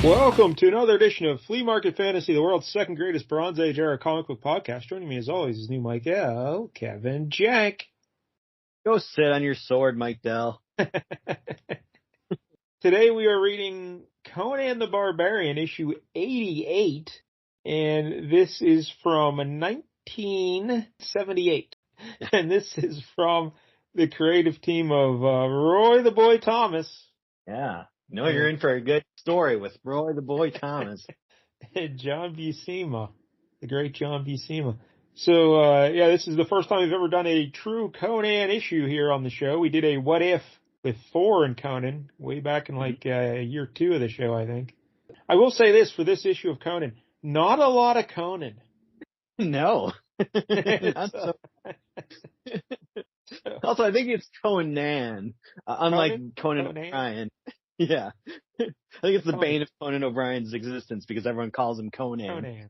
Welcome to another edition of Flea Market Fantasy, the world's second greatest Bronze Age era comic book podcast. Joining me as always is new Mike L, Kevin Jank. Go sit on your sword, Mike Dell. Today we are reading Conan the Barbarian, issue 88, and this is from 1978. And this is from the creative team of Roy the Boy Thomas. Yeah. No, you're in for a good story with Roy the Boy Thomas. And John Buscema, the great John Buscema. So, this is the first time we've ever done a true Conan issue here on the show. We did a What If with Thor and Conan way back in year 2 of the show, I think. I will say this for this issue of Conan, not a lot of Conan. No. Also, I think it's Conan, unlike Conan O'Brien. Yeah. I think it's the bane of Conan O'Brien's existence because everyone calls him Conan.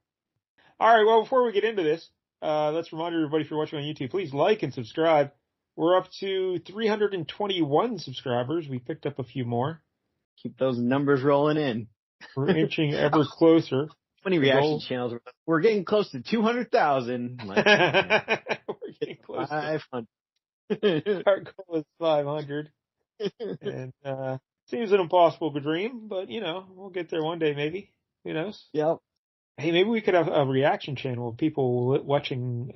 All right, well, before we get into this, let's remind everybody, if you're watching on YouTube, please like and subscribe. We're up to 321 subscribers. We picked up a few more. Keep those numbers rolling in. We're inching ever closer. Funny reaction channels. We're getting close to 200,000. We're getting close. 500. Our goal is 500. And seems an impossible dream, but, we'll get there one day maybe. Who knows? Yep. Hey, maybe we could have a reaction channel of people watching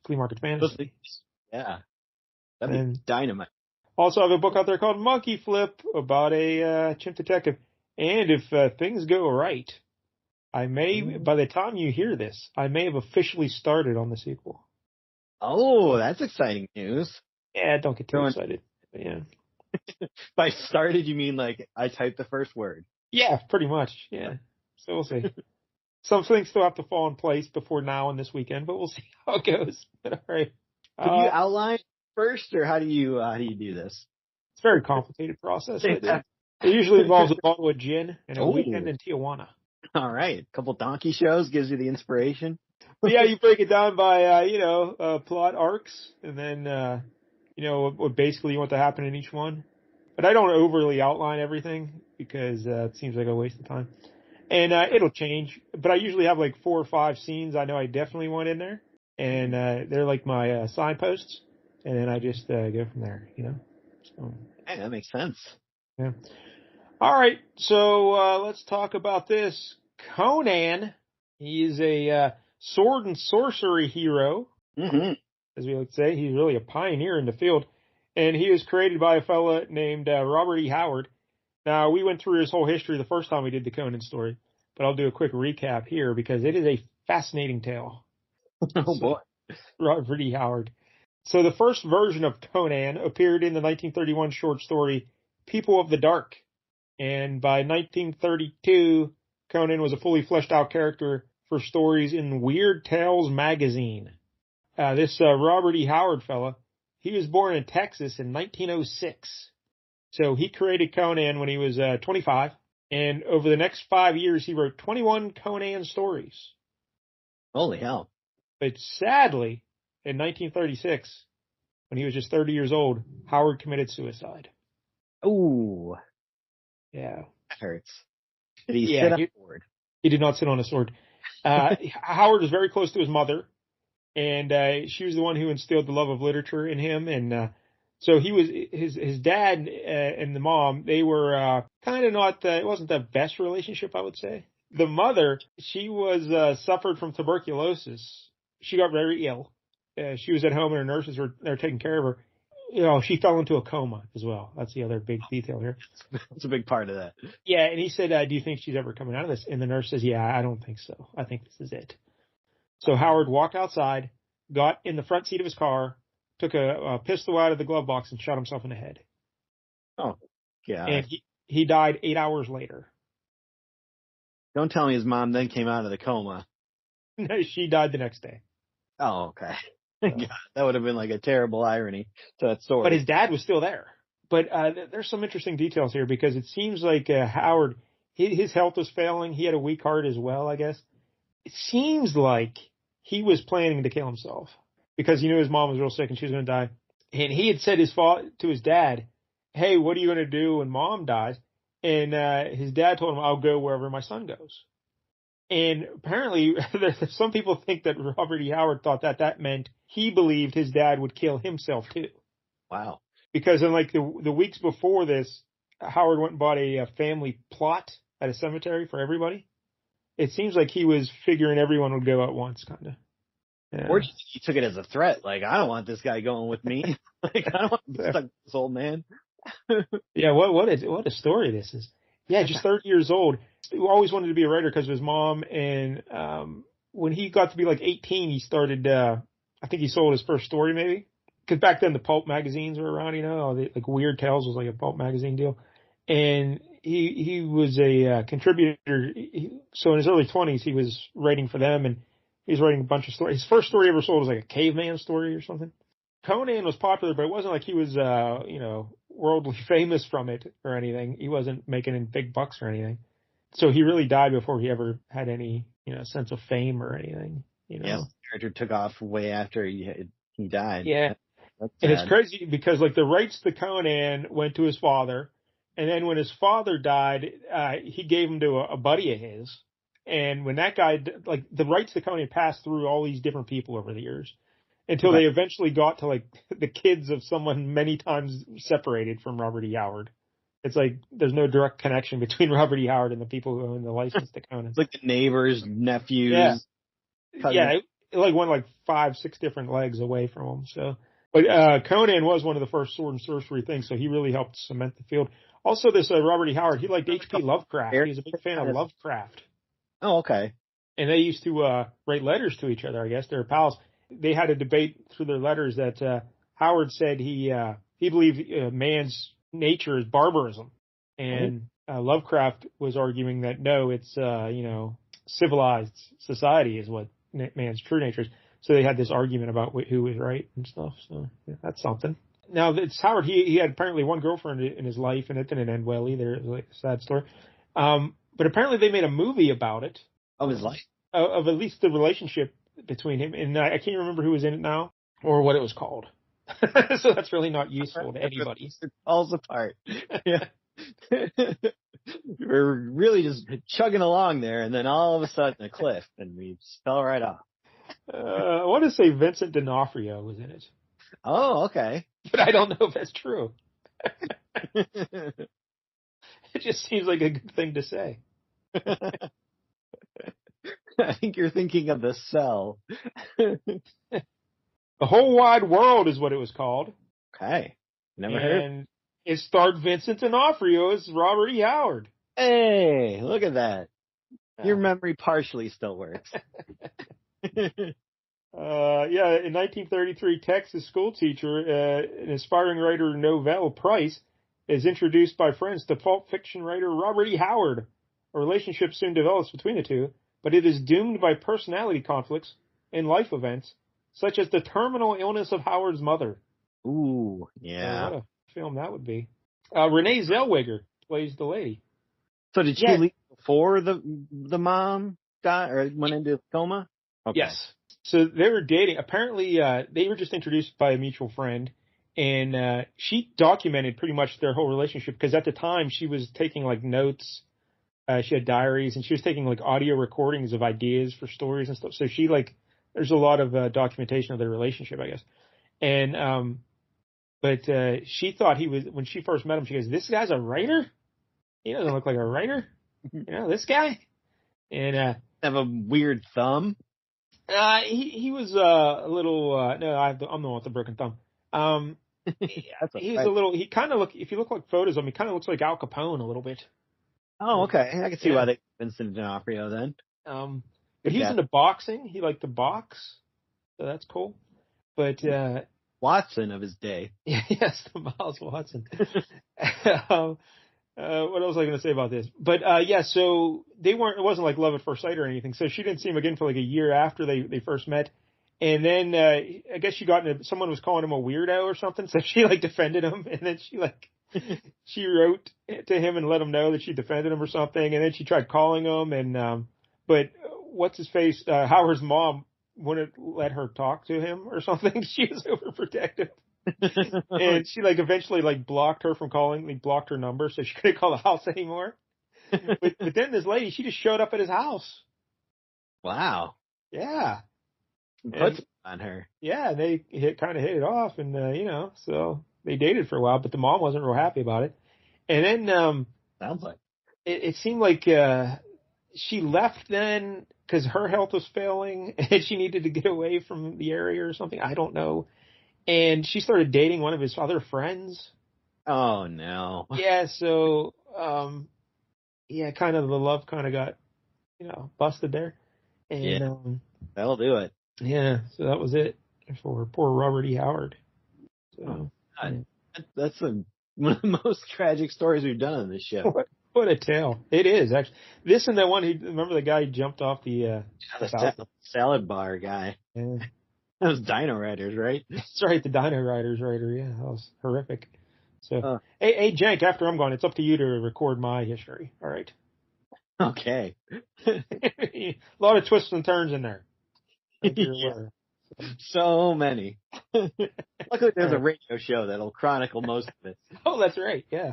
Flea Market Fantasy. Yeah. That'd be dynamite. Also, I have a book out there called Monkey Flip about a chimp detective. And if things go right, I may, by the time you hear this, I may have officially started on the sequel. Oh, that's exciting news. Yeah, don't get too excited. But yeah. By started, you mean like I typed the first word? Yeah, pretty much. Yeah. So we'll see. Some things still have to fall in place before now and this weekend, but we'll see how it goes. But all right. Do you outline first, or how do you do this? It's a very complicated process. It usually involves a bottle of gin and a weekend in Tijuana. All right. A couple donkey shows gives you the inspiration. But yeah, you break it down by, plot arcs and then, what basically you want to happen in each one. But I don't overly outline everything because it seems like a waste of time. And it'll change. But I usually have like 4 or 5 scenes I know I definitely want in there. And they're like my signposts. And then I just go from there, So, hey, that makes sense. Yeah. All right. So let's talk about this. Conan, he is a sword and sorcery hero. Mm-hmm. As we like to say, he's really a pioneer in the field. And he was created by a fella named Robert E. Howard. Now, we went through his whole history the first time we did the Conan story, but I'll do a quick recap here because it is a fascinating tale. Oh, boy. Robert E. Howard. So the first version of Conan appeared in the 1931 short story People of the Dark. And by 1932, Conan was a fully fleshed out character for stories in Weird Tales magazine. This Robert E. Howard fella, he was born in Texas in 1906. So he created Conan when he was 25. And over the next 5 years, he wrote 21 Conan stories. Holy hell. But sadly, in 1936, when he was just 30 years old, Howard committed suicide. Ooh. Yeah. That hurts. Did he sit on a sword? He did not sit on a sword. Howard was very close to his mother, and she was the one who instilled the love of literature in him. And so he was his dad and the mom. They were kind of not. It wasn't the best relationship, I would say. The mother, she was suffered from tuberculosis. She got very ill. She was at home, and her nurses were taking care of her. She fell into a coma as well. That's the other big detail here. That's a big part of that. Yeah, and he said, do you think she's ever coming out of this? And the nurse says, yeah, I don't think so. I think this is it. So Howard walked outside, got in the front seat of his car, took a pistol out of the glove box, and shot himself in the head. Oh, yeah. And he died 8 hours later. Don't tell me his mom then came out of the coma. No, she died the next day. Oh, okay. God, that would have been like a terrible irony to that story. But his dad was still there. But there's some interesting details here because it seems like Howard, his health was failing. He had a weak heart as well, I guess. It seems like he was planning to kill himself because he knew his mom was real sick and she was going to die. And he had said to his dad, hey, what are you going to do when mom dies? And his dad told him, "I'll go wherever my son goes." And apparently, some people think that Robert E. Howard thought that meant he believed his dad would kill himself too. Wow. Because in like the weeks before this, Howard went and bought a family plot at a cemetery for everybody. It seems like he was figuring everyone would go at once, kind of. Yeah. Or he took it as a threat. Like, I don't want this guy going with me. Like, I don't want to be stuck with this old man. Yeah, what a story this is. Yeah, just 30 years old. He always wanted to be a writer because of his mom. And when he got to be like 18, he started, I think he sold his first story maybe. Because back then the pulp magazines were around, like Weird Tales was like a pulp magazine deal. And he was a contributor. So in his early 20s, he was writing for them, and he was writing a bunch of stories. His first story he ever sold was like a caveman story or something. Conan was popular, but it wasn't like he was, worldly famous from it or anything. He wasn't making any big bucks or anything. So he really died before he ever had any, sense of fame or anything, Yeah, the character took off way after he died. Yeah. And it's crazy because like the rights to Conan went to his father. And then when his father died, he gave him to a buddy of his. And when that guy, like the rights to Conan passed through all these different people over the years until they eventually got to like the kids of someone many times separated from Robert E. Howard. It's like there's no direct connection between Robert E. Howard and the people who own the license to Conan. It's like the neighbors, nephews. Yeah, it like went like 5-6 different legs away from him. So, but Conan was one of the first sword and sorcery things, so he really helped cement the field. Also, this Robert E. Howard, he liked H.P. Lovecraft. He was a big fan of Lovecraft. Oh, okay. And they used to write letters to each other, I guess. They were pals. They had a debate through their letters that Howard said he believed man's nature is barbarism. And Lovecraft was arguing that, no, it's, civilized society is what man's true nature is. So they had this argument about who was right and stuff. So yeah, that's something. Now, it's Howard. He had apparently one girlfriend in his life, and it didn't end well either. It was like a sad story. But apparently they made a movie about it. Of his life? Of at least the relationship between him. And I can't remember who was in it now or what it was called. So that's really not useful to anybody. It falls apart. Yeah. We're really just chugging along there, and then all of a sudden a cliff, and we fell right off. I want to say Vincent D'Onofrio was in it. Oh, okay. But I don't know if that's true. It just seems like a good thing to say. I think you're thinking of The Cell. The Whole Wide World is what it was called. Okay. Never heard. And it starred Vincent D'Onofrio as Robert E. Howard. Hey, look at that. Your memory partially still works. In 1933, Texas school teacher, an aspiring writer, Novell Price, is introduced by friends to pulp fiction writer Robert E. Howard. A relationship soon develops between the two, but it is doomed by personality conflicts and life events, such as the terminal illness of Howard's mother. Ooh, yeah. What a film that would be. Renee Zellweger plays the lady. So did she leave before the mom died or went into coma? Okay. Yes. So they were dating. Apparently, they were just introduced by a mutual friend, and she documented pretty much their whole relationship because at the time she was taking like notes. She had diaries, and she was taking like audio recordings of ideas for stories and stuff. So she there's a lot of documentation of their relationship, I guess. And but she thought he was, when she first met him, she goes, "This guy's a writer? He doesn't look like a writer. This guy." And have a weird thumb. He was a little. No, I'm the one with the broken thumb. He's a little. He kind of look. If you look like photos of him, he kind of looks like Al Capone a little bit. Oh, okay. I can see why they Vincent D'Onofrio then. But he's into boxing. He liked to box, so that's cool. But Watson of his day. Yes, the Miles Watson. What else was I going to say about this? But so they weren't. It wasn't like love at first sight or anything. So she didn't see him again for like a year after they first met. And then I guess she got into, someone was calling him a weirdo or something. So she defended him, and then she wrote to him and let him know that she defended him or something. And then she tried calling him, and but what's his face? Howard's mom wouldn't let her talk to him or something. She was overprotective. And she like eventually like blocked her from calling, like blocked her number so she couldn't call the house anymore. But then this lady, she just showed up at his house. Wow. Yeah. Puts And on her. yeah, they kind of hit it off, and so they dated for a while, but the mom wasn't real happy about it. And then Sounds like. it seemed like she left then because her health was failing and she needed to get away from the area or something. I don't know. And she started dating one of his other friends. Oh no. Yeah, so kind of the love kind of got busted there. And Yeah, that'll do it. yeah, so that was it for poor Robert E. Howard. Oh, So God. That's one of the most tragic stories we've done on this show. What a tale. It is, actually. This and that one, remember the guy who jumped off the salad bar guy. Yeah. That was Dino Riders, right? That's right, the Dino Riders writer. Yeah, that was horrific. So, hey, Jank, after I'm gone, it's up to you to record my history. All right. Okay. A lot of twists and turns in there. Yeah. So many. Luckily, there's a radio show that'll chronicle most of it. Oh, that's right. Yeah.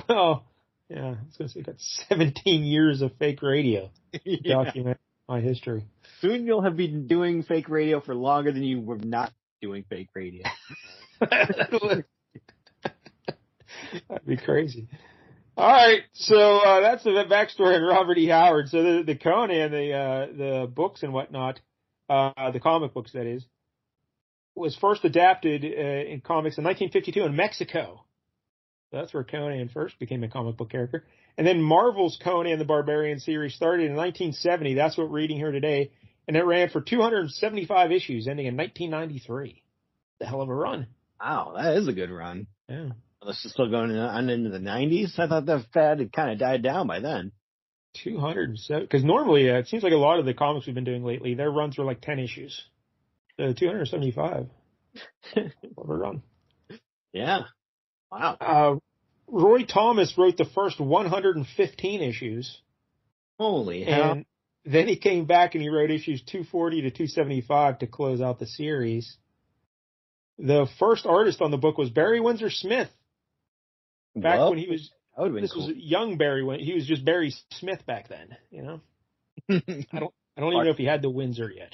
Well, yeah, I was going to say, got 17 years of fake radio to document my history. Soon you'll have been doing fake radio for longer than you were not doing fake radio. That'd be crazy. All right, so that's the backstory on Robert E. Howard. So the Conan, the books and whatnot, the comic books that is, was first adapted in comics in 1952 in Mexico. So that's where Conan first became a comic book character. And then Marvel's Conan the Barbarian series started in 1970. That's what we're reading here today. And it ran for 275 issues, ending in 1993. The hell of a run. Wow, that is a good run. Yeah. This is still going on into the 90s. I thought that fad had kind of died down by then. 207, because normally it seems like a lot of the comics we've been doing lately, their runs were like 10 issues. So 275. What a run. Yeah. Wow. Roy Thomas wrote the first 115 issues. Holy hell. And then he came back and he wrote issues 240 to 275 to close out the series. The first artist on the book was Barry Windsor Smith. Back when he was, this was young Barry. He was just Barry Smith back then. I don't even know if he had the Windsor yet.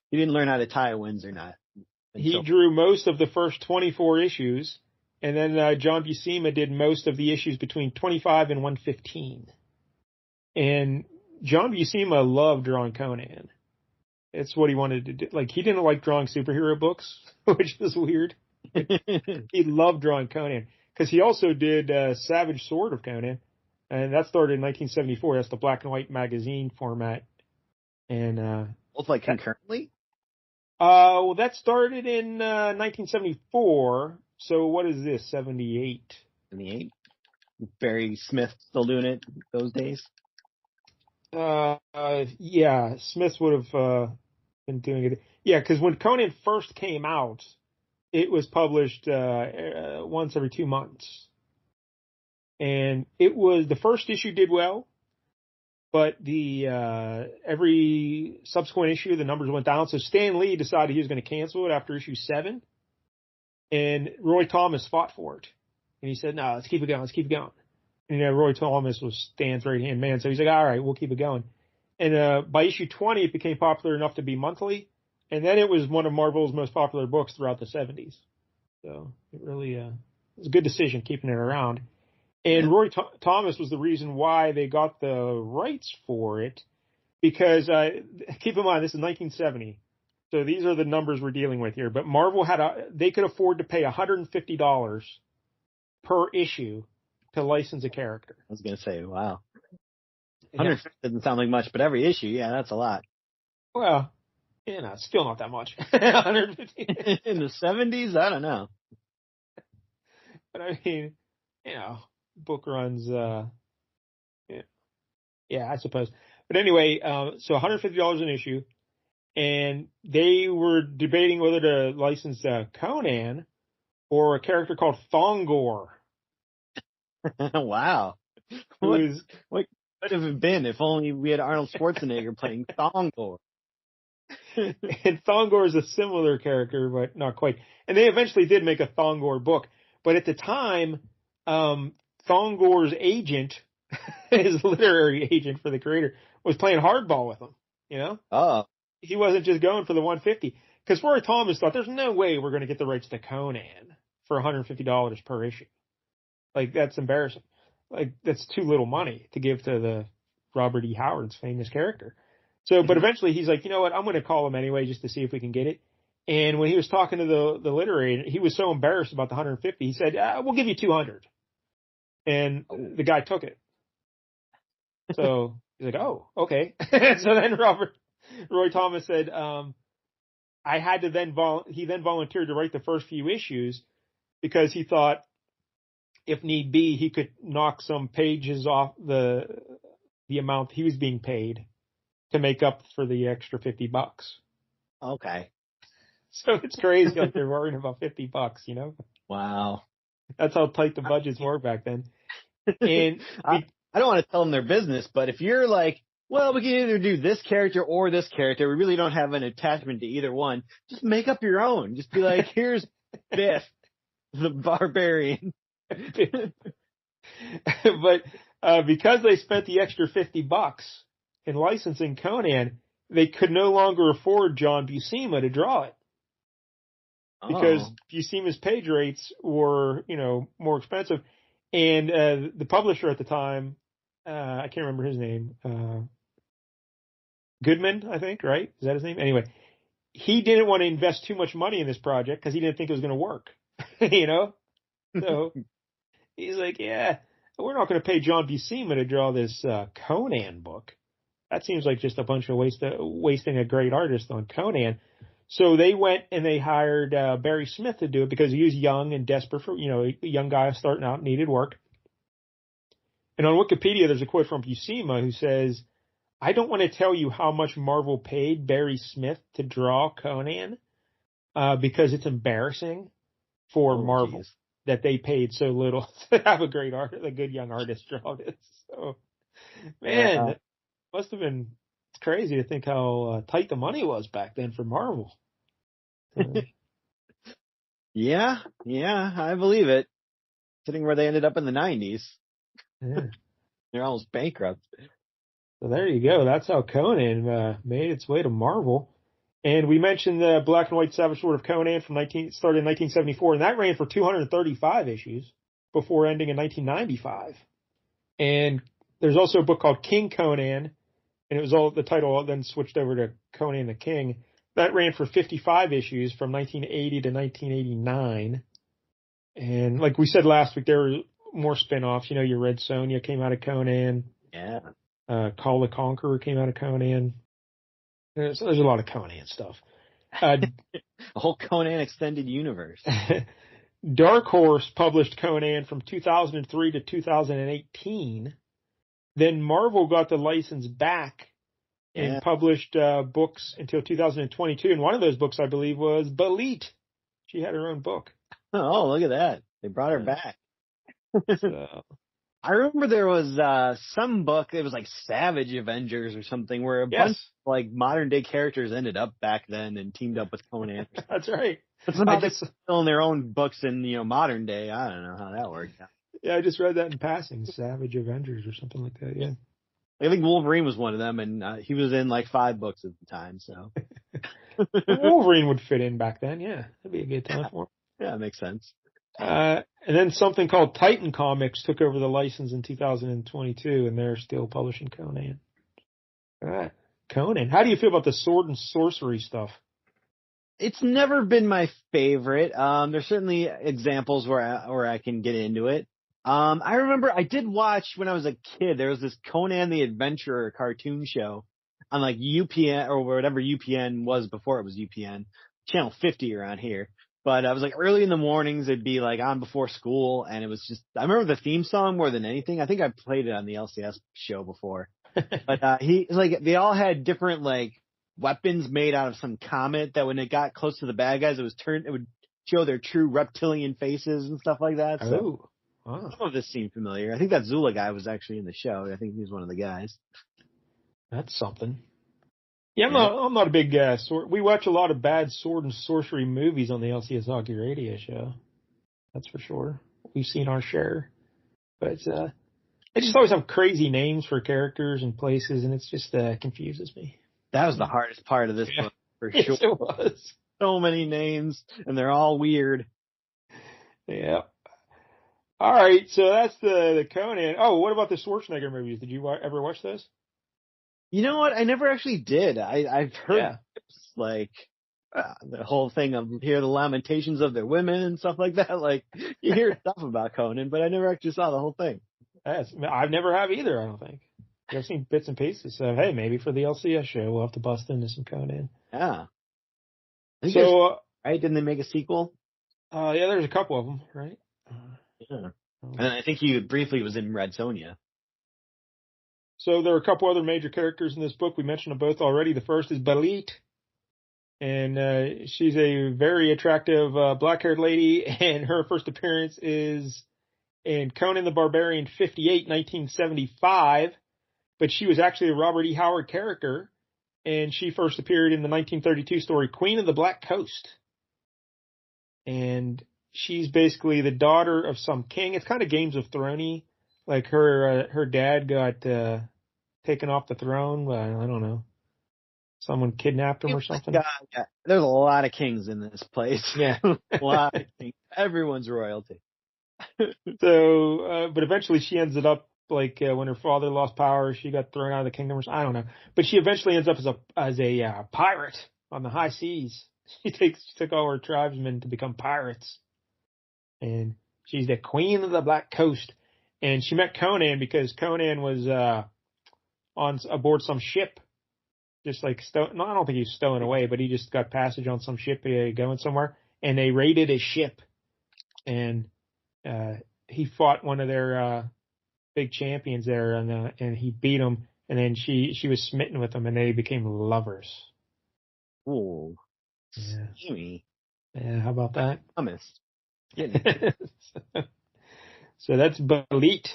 He didn't learn how to tie a Windsor knot. He drew most of the first 24 issues, and then John Buscema did most of the issues between 25 and 115. And John Buscema loved drawing Conan. It's what he wanted to do. Like, he didn't like drawing superhero books, which is weird. He loved drawing Conan because he also did Savage Sword of Conan, and that started in 1974. That's the black and white magazine format. And both like concurrently. Well, that started in 1974. So what is this? 78. 78. Barry Smith still doing it those days. Yeah, Smith would have been doing it. Yeah, because when Conan first came out, it was published once every 2 months. And it was, the first issue did well, but the every subsequent issue, the numbers went down. So Stan Lee decided he was going to cancel it after issue 7. And Roy Thomas fought for it. And he said, no, let's keep it going, let's keep it going. And Roy Thomas was Stan's right-hand man. So he's like, all right, we'll keep it going. And by issue 20, it became popular enough to be monthly. And then it was one of Marvel's most popular books throughout the 70s. So it really was a good decision keeping it around. And Roy Thomas was the reason why they got the rights for it. Because keep in mind, this is 1970. So these are the numbers we're dealing with here. But Marvel they could afford to pay $150 per issue to license a character. I was going to say, wow. 150 doesn't sound like much, but every issue, yeah, that's a lot. Well, still not that much. 150 in the 70s, I don't know. But I mean, book runs. Yeah, I suppose. But anyway, so $150 an issue, and they were debating whether to license Conan or a character called Thongor. Wow. What could have it been if only we had Arnold Schwarzenegger playing Thongor? And Thongor is a similar character, but not quite. And they eventually did make a Thongor book. But at the time, Thongor's agent, his literary agent for the creator, was playing hardball with him. You know? Oh. He wasn't just going for the 150. Because Roy Thomas thought, there's no way we're going to get the rights to Conan for $150 per issue. Like, that's embarrassing. Like, that's too little money to give to the Robert E. Howard's famous character. So, but eventually he's like, you know what, I'm going to call him anyway just to see if we can get it. And when he was talking to the literary, he was so embarrassed about the 150, he said, we'll give you 200. And the guy took it. So he's like, oh, okay. So then Roy Thomas said, I had to he then volunteered to write the first few issues because he thought if need be, he could knock some pages off the amount he was being paid to make up for the extra $50. Okay. So it's crazy, like they're worrying about $50, you know? Wow. That's how tight the budgets were back then. And I don't want to tell them their business, but if you're like, well, we can either do this character or this character, we really don't have an attachment to either one, just make up your own. Just be like, here's Biff, the barbarian. But because they spent the extra $50 in licensing Conan, they could no longer afford John Buscema to draw it. Because Buscema's page rates were, you know, more expensive. And the publisher at the time, I can't remember his name, Goodman, I think, right? Is that his name? Anyway, he didn't want to invest too much money in this project because he didn't think it was going to work, you know? So he's like, yeah, we're not going to pay John Buscema to draw this Conan book. That seems like just a bunch of wasting a great artist on Conan. So they went and they hired Barry Smith to do it because he was young and desperate for, you know, a young guy starting out, needed work. And on Wikipedia, there's a quote from Buscema who says, I don't want to tell you how much Marvel paid Barry Smith to draw Conan because it's embarrassing for Marvel that they paid so little to have a good young artist draw this. So, man, that must have been crazy to think how tight the money was back then for Marvel. Yeah, I believe it. Sitting where they ended up in the 90s. Yeah. They're almost bankrupt. So there you go. That's how Conan made its way to Marvel. And we mentioned the Black and White Savage Sword of Conan started in 1974, and that ran for 235 issues before ending in 1995. And there's also a book called King Conan, and it was the title then switched over to Conan the King. That ran for 55 issues from 1980 to 1989. And like we said last week, there were more spin-offs. You know, your Red Sonja came out of Conan. Yeah. Call the Conqueror came out of Conan. There's a lot of Conan stuff. A whole Conan extended universe. Dark Horse published Conan from 2003 to 2018. Then Marvel got the license back and published books until 2022. And one of those books, I believe, was Belit. She had her own book. Oh, look at that. They brought her back. So. I remember there was some book, it was like Savage Avengers or something, where a bunch of like modern day characters ended up back then and teamed up with Conan. That's right. But somehow they're still in their own books in, you know, modern day. I don't know how that worked out. Yeah, I just read that in passing, Savage Avengers or something like that, yeah. I think Wolverine was one of them, and he was in like 5 books at the time, so. Wolverine would fit in back then, yeah. That'd be a good time for him. Yeah, it makes sense. And then something called Titan Comics took over the license in 2022, and they're still publishing Conan. All right. Conan. How do you feel about the sword and sorcery stuff? It's never been my favorite. There's certainly examples where I can get into it. I remember I did watch when I was a kid, there was this Conan the Adventurer cartoon show on like UPN or whatever UPN was before it was UPN, channel 50 around here. But I was like early in the mornings, it'd be like on before school, and it was just, I remember the theme song more than anything. I think I played it on the LCS show before. But they all had different like weapons made out of some comet that when it got close to the bad guys, it would show their true reptilian faces and stuff like that. So wow. Some of this seemed familiar. I think that Zula guy was actually in the show. I think he was one of the guys. That's something. Yeah, You know, I'm not a big sword. We watch a lot of bad sword and sorcery movies on the LCS Hockey Radio Show. That's for sure. We've seen our share, but they just always have crazy names for characters and places, and it's just confuses me. that was the hardest part of this Yeah. book for Yes, sure. it was. So many names, and they're all weird. Yeah. All right, so that's the Conan. Oh, what about the Schwarzenegger movies? Did you ever watch those? You know what? I never actually did. I've heard Yeah. like the whole thing of hear the lamentations of their women and stuff like that. Like you hear stuff about Conan, but I never actually saw the whole thing. I've never have either, I don't think. I've seen bits and pieces, so hey, maybe for the LCS show we'll have to bust into some Conan. Yeah. I think So, right? Didn't they make a sequel? yeah, there's a couple of them, right? Yeah. And I think he briefly was in Red Sonja. So there are a couple other major characters in this book. We mentioned them both already. The first is Belit, and she's a very attractive black-haired lady, and her first appearance is in Conan the Barbarian 58, 1975, but she was actually a Robert E. Howard character, and she first appeared in the 1932 story Queen of the Black Coast. And she's basically the daughter of some king. It's kind of Games of Thrones-y. Like her dad got taken off the throne. I don't know. Someone kidnapped him or something. Yeah. There's a lot of kings in this place. Yeah. A lot of kings. Everyone's royalty. So, but eventually she ends it up like when her father lost power, she got thrown out of the kingdom. I don't know. But she eventually ends up as a pirate on the high seas. She took all her tribesmen to become pirates, and she's the Queen of the Black Coast. And she met Conan because Conan was on aboard some ship, just like no, I don't think he was stowing away, but he just got passage on some ship going somewhere, and they raided his ship, and he fought one of their big champions there, and he beat him, and then she was smitten with him, and they became lovers. Ooh. Yeah. Steamy. Yeah, how about that? Thomas. So that's Belit.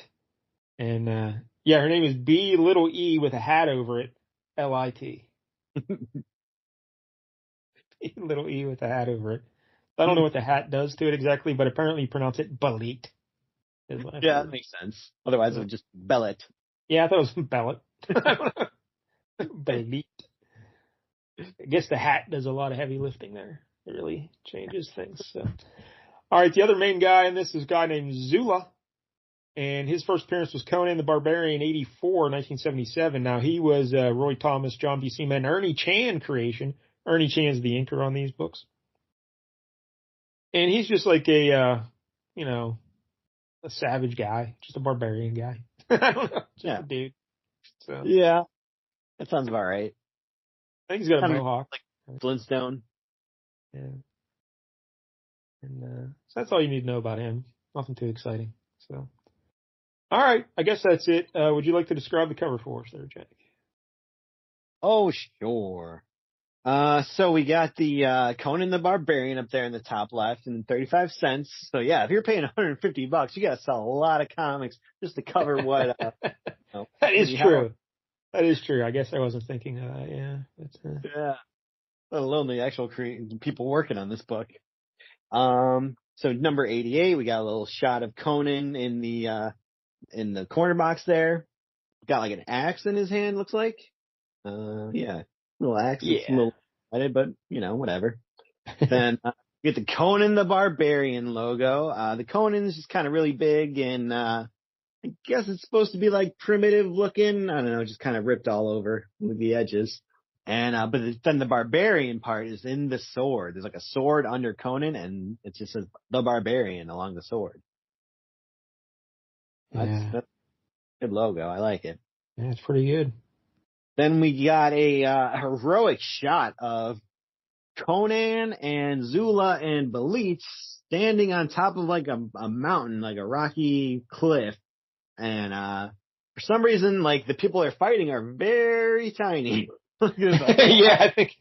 And yeah, her name is B little E with a hat over it, Lit. B little E with a hat over it. I don't know what the hat does to it exactly, but apparently you pronounce it Belit. Yeah, that makes sense. Otherwise, it would just Belit. Yeah, I thought it was Belit. Belit. I guess the hat does a lot of heavy lifting there. It really changes things. So. All right, the other main guy in this is a guy named Zula. And his first appearance was Conan the Barbarian 84, 1977. Now, he was Roy Thomas, John Buscema, and Ernie Chan creation. Ernie Chan's the inker on these books. And he's just like a savage guy, just a barbarian guy. I don't know, just a dude. So yeah, that sounds about right. I think he's got a mohawk. Like Flintstone. Yeah. And so that's all you need to know about him. Nothing too exciting. So, all right, I guess that's it. Would you like to describe the cover for us there, Jack? Oh, sure. So we got the Conan the Barbarian up there in the top left and 35 cents. So yeah, if you're paying $150, you gotta sell a lot of comics just to cover what. That is true. That is true. I guess I wasn't thinking of that. Yeah. Yeah. Let alone the actual people working on this book. So number 88, we got a little shot of Conan in the corner box there. Got like an axe in his hand, looks like. Yeah. Little axe. Yeah. It's a little lighted, but whatever. Then you get the Conan the Barbarian logo. The Conan is just kind of really big, and I guess it's supposed to be like primitive looking. I don't know, just kind of ripped all over with the edges. And but then the Barbarian part is in the sword. There's like a sword under Conan, and it just says the Barbarian along the sword. That's a good logo. I like it. Yeah, it's pretty good. Then we got a heroic shot of Conan and Zula and Belit standing on top of like a mountain, like a rocky cliff. And for some reason, like the people they're fighting are very tiny. Yeah, I think.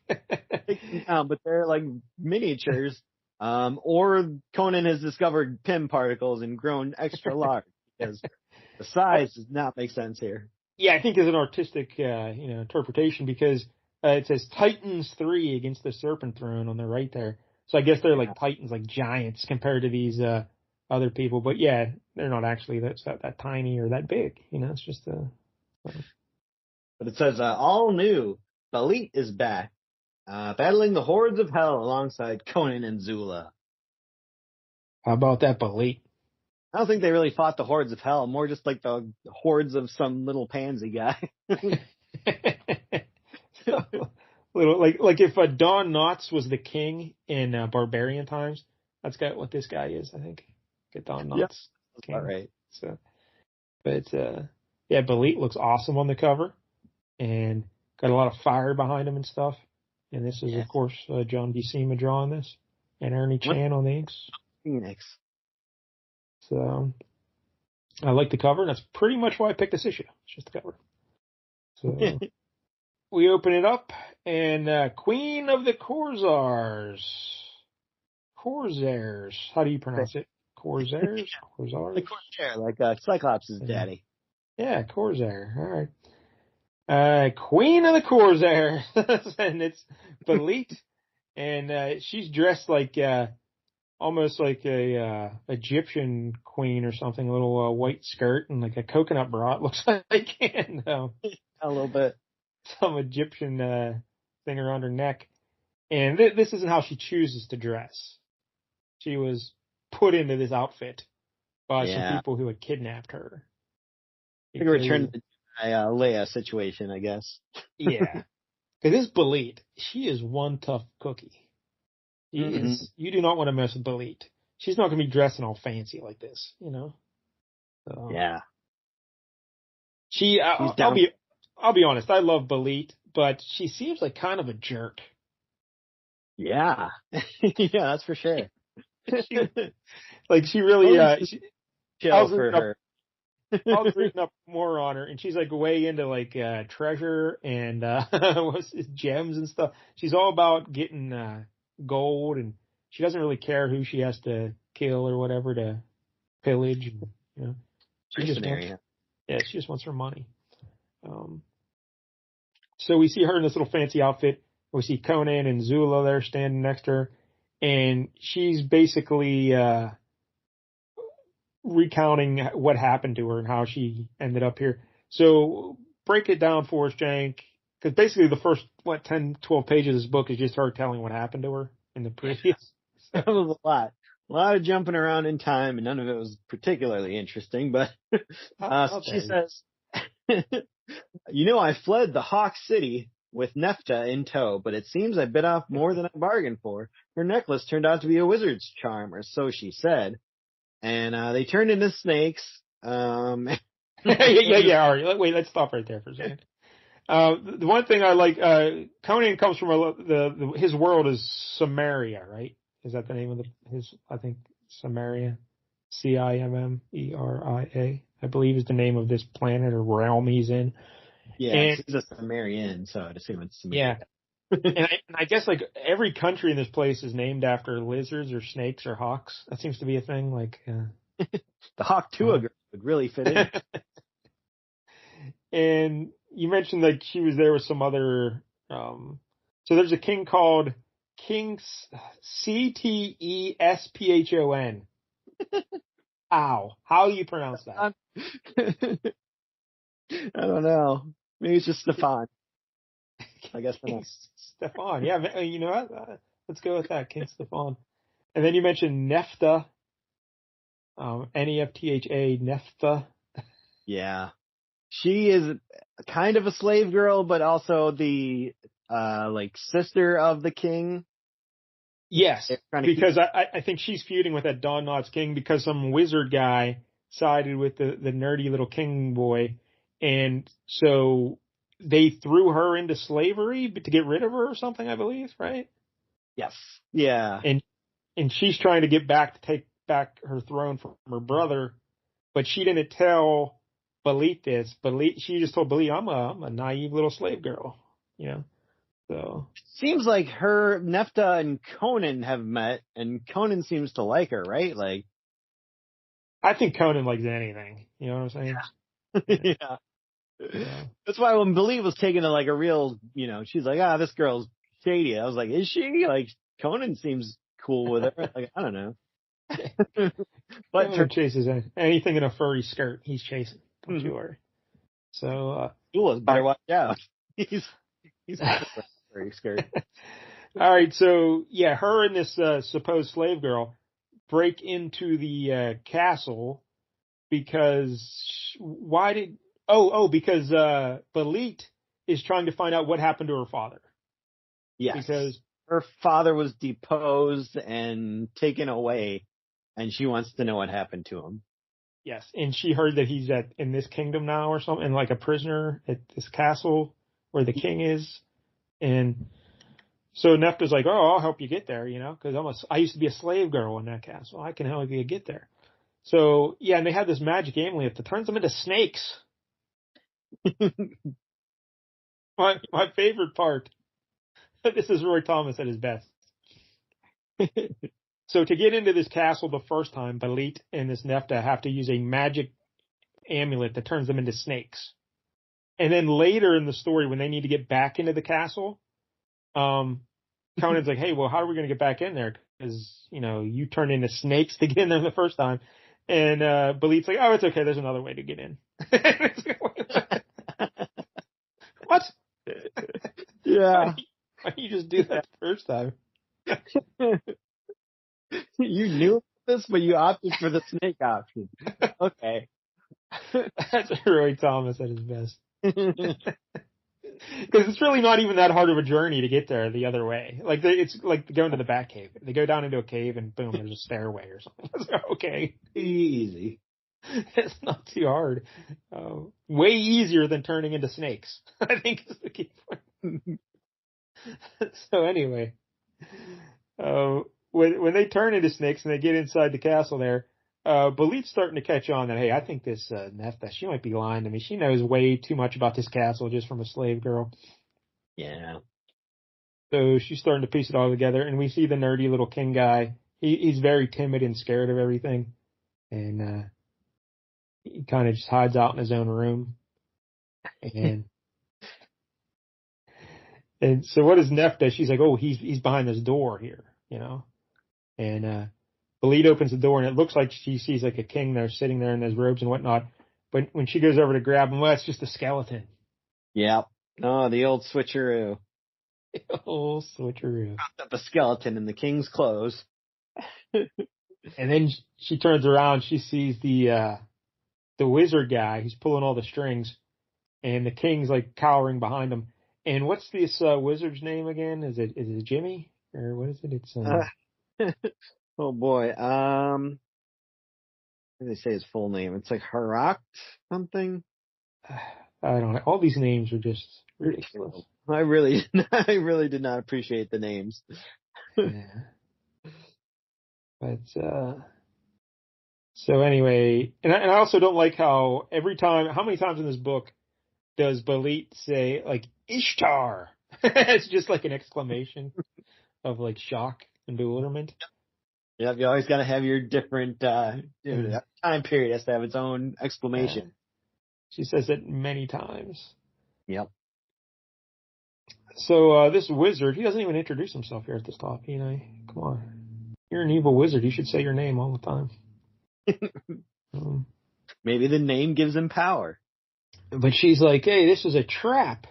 But they're like miniatures. Or Conan has discovered Pym particles and grown extra large because the size does not make sense here. Yeah, I think there's an artistic, interpretation because It says Titans 3 against the Serpent Throne on the right there. So I guess they're like Titans, like giants compared to these other people. But yeah, they're not actually that tiny or that big. It's just But it says, all new, Belit is back, battling the hordes of hell alongside Conan and Zula. How about that Belit? I don't think they really fought the hordes of hell, more just like the hordes of some little pansy guy. Little like if Don Knotts was the king in Barbarian times, that's what this guy is, I think. Get Don Knotts. Yeah, all right. So, but yeah, Belit looks awesome on the cover, and got a lot of fire behind him and stuff. And this is, of course, John Buscema drawing this, and Ernie Chan on the inks. Phoenix. So I like the cover, and that's pretty much why I picked this issue. It's just the cover. So we open it up, and Queen of the Corsairs. How do you pronounce it? Corsairs? The Corsair, like Cyclops' daddy. Yeah, Corsair. All right. Queen of the Corsairs. And it's Belit, and she's dressed like almost like a Egyptian queen or something, a little white skirt and like a coconut bra, it looks like, and a little bit. Some Egyptian thing around her neck. And this isn't how she chooses to dress. She was put into this outfit by some people who had kidnapped her. Like a return to Leia situation, I guess. Yeah. Because this Belit, she is one tough cookie. She is. You do not want to mess with Belit. She's not going to be dressing all fancy like this, So, yeah. I'll be honest, I love Belit, but she seems like kind of a jerk. Yeah. Yeah, that's for sure. She really, chill for her. I was reading up more on her, and she's like way into like treasure and gems and stuff. She's all about getting gold, and she doesn't really care who she has to kill or whatever to pillage. And, she just wants her money. So we see her in this little fancy outfit. We see Conan and Zula there standing next to her, and she's basically recounting what happened to her and how she ended up here. So break it down for us, Jank, because basically the first 10, 12 pages of this book is just her telling what happened to her in the previous. That was a lot of jumping around in time, and none of it was particularly interesting. But she says, I fled the Hawk City with Nefta in tow, but it seems I bit off more than I bargained for. Her necklace turned out to be a wizard's charm, or so she said. And they turned into snakes. Yeah. All right. Wait, let's stop right there for a second. The one thing I like, Conan comes from his world is Samaria, right? Is that the name of I think Samaria, Cimmeria, I believe is the name of this planet or realm he's in. Yeah, and he's a Sumerian, so I'd assume it's Samaria. Yeah. and I guess like every country in this place is named after lizards or snakes or hawks. That seems to be a thing. Like the Hawk Tua girl would really fit in. And you mentioned that she was there with some other. So there's a king called King Ctesphon. Ow! How do you pronounce that? I don't know. Maybe it's just Stefan. I guess Stefan. Yeah, you know what? Let's go with that, King Stefan. And then you mentioned Nefta. Neftha. Nefta. Yeah. She is kind of a slave girl, but also the sister of the king. Yes, because I think she's feuding with that Don Knotts king because some wizard guy sided with the nerdy little king boy, and so they threw her into slavery to get rid of her or something, I believe, right? Yes. Yeah. And she's trying to get back to take back her throne from her brother, but she didn't tell Belit this. She just told Belit, I'm a naive little slave girl, So seems like her, Nefta and Conan have met, and Conan seems to like her, right? Like, I think Conan likes anything. You know what I'm saying? Yeah. Yeah. So. That's why when Belit was taking like a real, she's like, this girl's shady. I was like, is she? Like, Conan seems cool with her. Like, I don't know. But Conan chases anything in a furry skirt. He's chasing. Don't you mm-hmm. worry. So, Better watch out. He's very scared. all right. So yeah, her and this supposed slave girl break into the castle because because Belit is trying to find out what happened to her father. Yes. Because her father was deposed and taken away, and she wants to know what happened to him. Yes, and she heard that he's in this kingdom now or something, like a prisoner at this castle where the king is. And so Nefta's like, "Oh, I'll help you get there, because I used to be a slave girl in that castle. I can help you get there." So yeah, and they have this magic amulet that turns them into snakes. My favorite part. This is Roy Thomas at his best. So to get into this castle the first time, Belit and this Nefta have to use a magic amulet that turns them into snakes. And then later in the story, when they need to get back into the castle, Conan's like, "Hey, well, how are we going to get back in there? Because, you turned into snakes to get in there the first time." And Belit's like, "Oh, it's okay. There's another way to get in." What? Yeah. Why don't you just do that the first time? You knew this, but you opted for the snake option. Okay. That's Roy Thomas at his best. Because it's really not even that hard of a journey to get there the other way. Like, it's like going to the Batcave. They go down into a cave and boom, there's a stairway or something. Okay. Easy. It's not too hard. Way easier than turning into snakes, I think is the key point. So anyway, when they turn into snakes and they get inside the castle there, Belit's starting to catch on that, hey, I think this Nefta, she might be lying to me. She knows way too much about this castle just from a slave girl. Yeah. So she's starting to piece it all together, and we see the nerdy little king guy. He's very timid and scared of everything, and he kind of just hides out in his own room. And so what does Nefta? She's like, oh, he's behind this door here, And Belit opens the door, and it looks like she sees like a king there sitting there in his robes and whatnot. But when she goes over to grab him, well, it's just a skeleton. Yep. Oh, the old switcheroo. Oh, switcheroo. Up a skeleton in the king's clothes. And then she turns around, she sees the wizard guy who's pulling all the strings, and the king's like cowering behind him. And what's this wizard's name again? Is it Jimmy or what is it? It's Oh boy. What do they say his full name? It's like Harak something. I don't know. All these names are just ridiculous. I really did not appreciate the names. Yeah. But so anyway, and I also don't like how many times in this book does Belit say like Ishtar? It's just like an exclamation of like shock and bewilderment. Yep, you always got to have your different time period has to have its own exclamation. She says it many times. Yep. So this wizard, he doesn't even introduce himself here at this top. Come on, you're an evil wizard. You should say your name all the time. Maybe the name gives him power. But she's like, hey, this is a trap.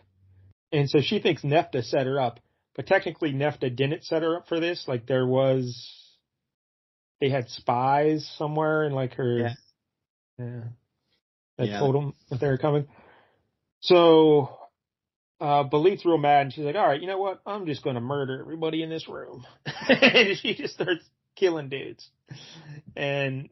And so she thinks Nefta set her up. But technically Nefta didn't set her up for this. Like they had spies somewhere in like her, that told them that they were coming. So Belit's real mad, and she's like, all right, you know what? I'm just going to murder everybody in this room. And she just starts killing dudes. And